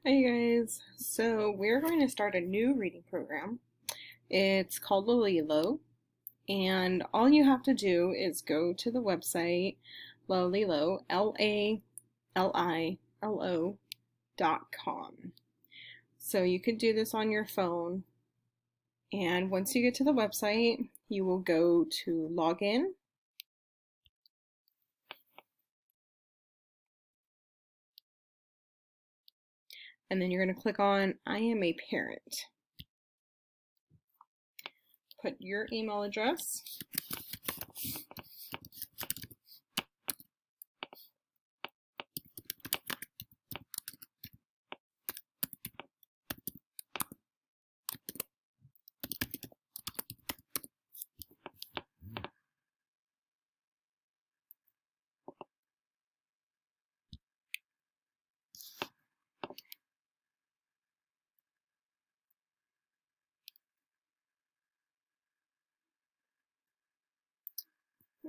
Hey guys, so we're going to start a new reading program. It's called Lalilo, and all you have to do is go to the website Lalilo, LALILO.com. So you could do this on your phone, and once you get to the website, you will go to login, and then you're going to click on I am a parent. Put your email address.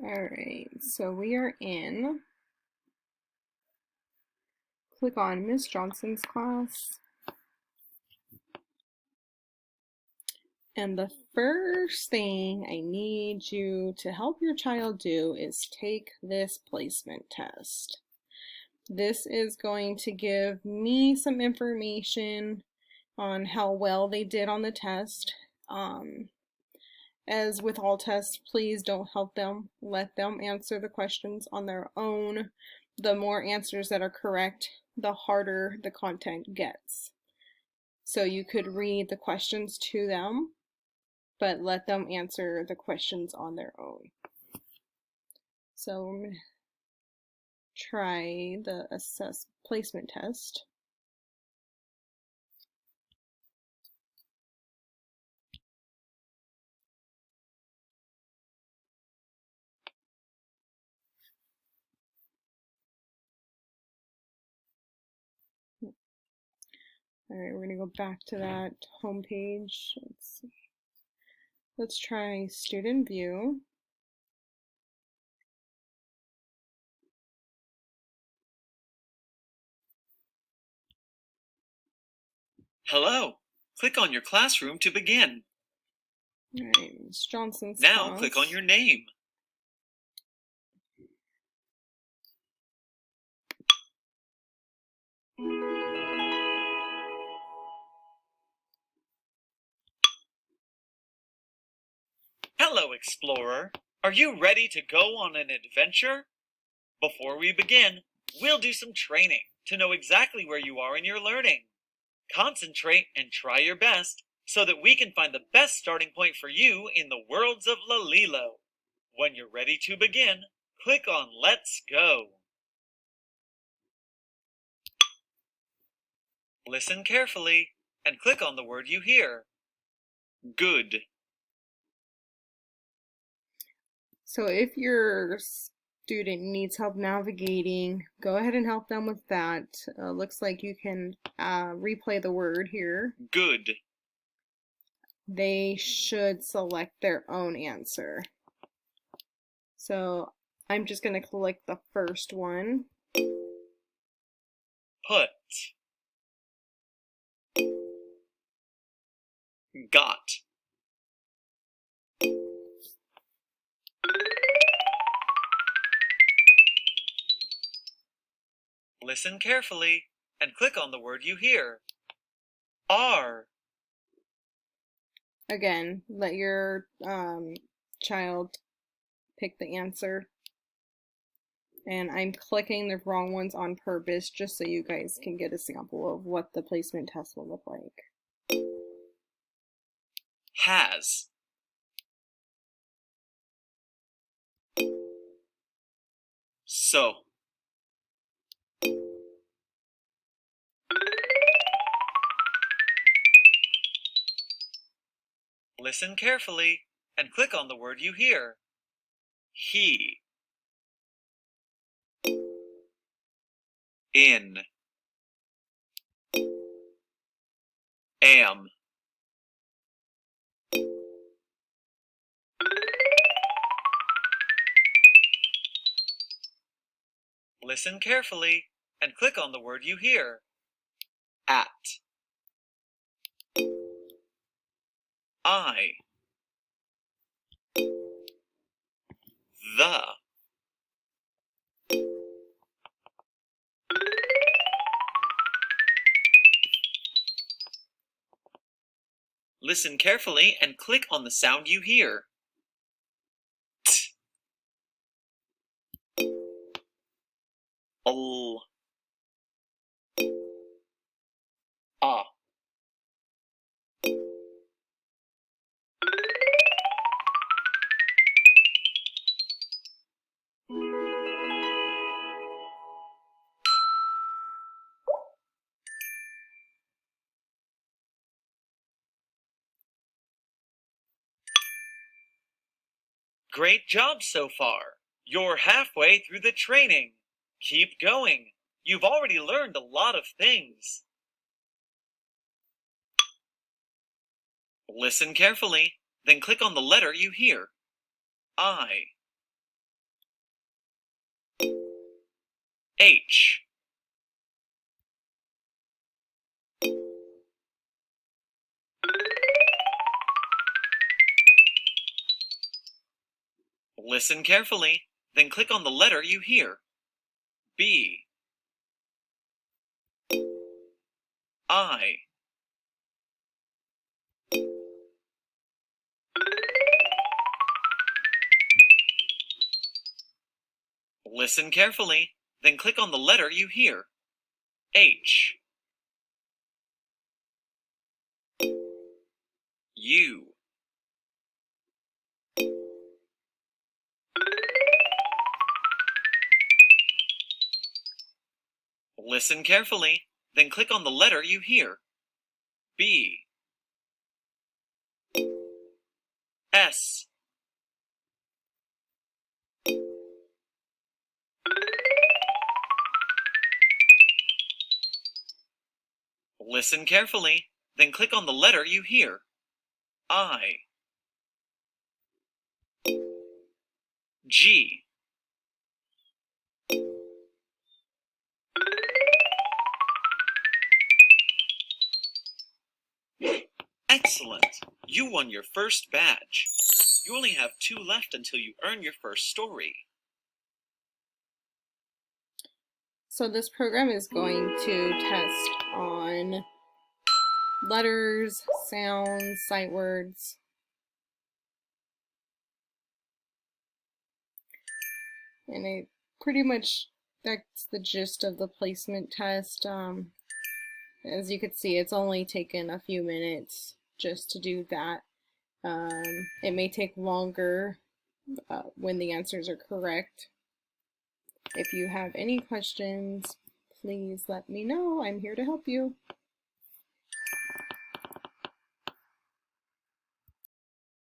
Alright, so we are in. Click on Miss Johnson's class. And the first thing I need you to help your child do is take this placement test. This is going to give me some information on how well they did on the test. As with all tests, please don't help them. Let them answer the questions on their own. The more answers that are correct, the harder the content gets. So you could read the questions to them, but let them answer the questions on their own. So I'm going to try the assess placement test. All right, we're going to go back to that home page. Let's see. Let's try student view. Hello. Click on your classroom to begin. All right, Ms. Johnson's Now class. click on your name. Hello, Explorer. Are you ready to go on an adventure? Before we begin, we'll do some training to know exactly where you are in your learning. Concentrate and try your best so that we can find the best starting point for you in the worlds of Lalilo. When you're ready to begin, click on Let's Go. Listen carefully and click on the word you hear. Good. So if your student needs help navigating, go ahead and help them with that. Looks like you can replay the word here. Good. They should select their own answer. So I'm just going to click the first one. Put. Got. Listen carefully and click on the word you hear. Are. Again, let your child pick the answer. And I'm clicking the wrong ones on purpose just so you guys can get a sample of what the placement test will look like. Has. So. Listen carefully and click on the word you hear. He. In. Am. Listen carefully and click on the word you hear. At. I. The. Listen carefully and click on the sound you hear. T. L. Ah. Great job so far! You're halfway through the training. Keep going. You've already learned a lot of things. Listen carefully, then click on the letter you hear. I. H. Listen carefully, then click on the letter you hear. B. I. Listen carefully, then click on the letter you hear. H. U. Listen carefully, then click on the letter you hear. B. S. Listen carefully, then click on the letter you hear. I. G. Excellent! You won your first badge. You only have 2 left until you earn your first story. So this program is going to test on letters, sounds, sight words. And it pretty much, that's the gist of the placement test. As you can see, it's only taken a few minutes just to do that. It may take longer when the answers are correct. If you have any questions, please let me know. I'm here to help you.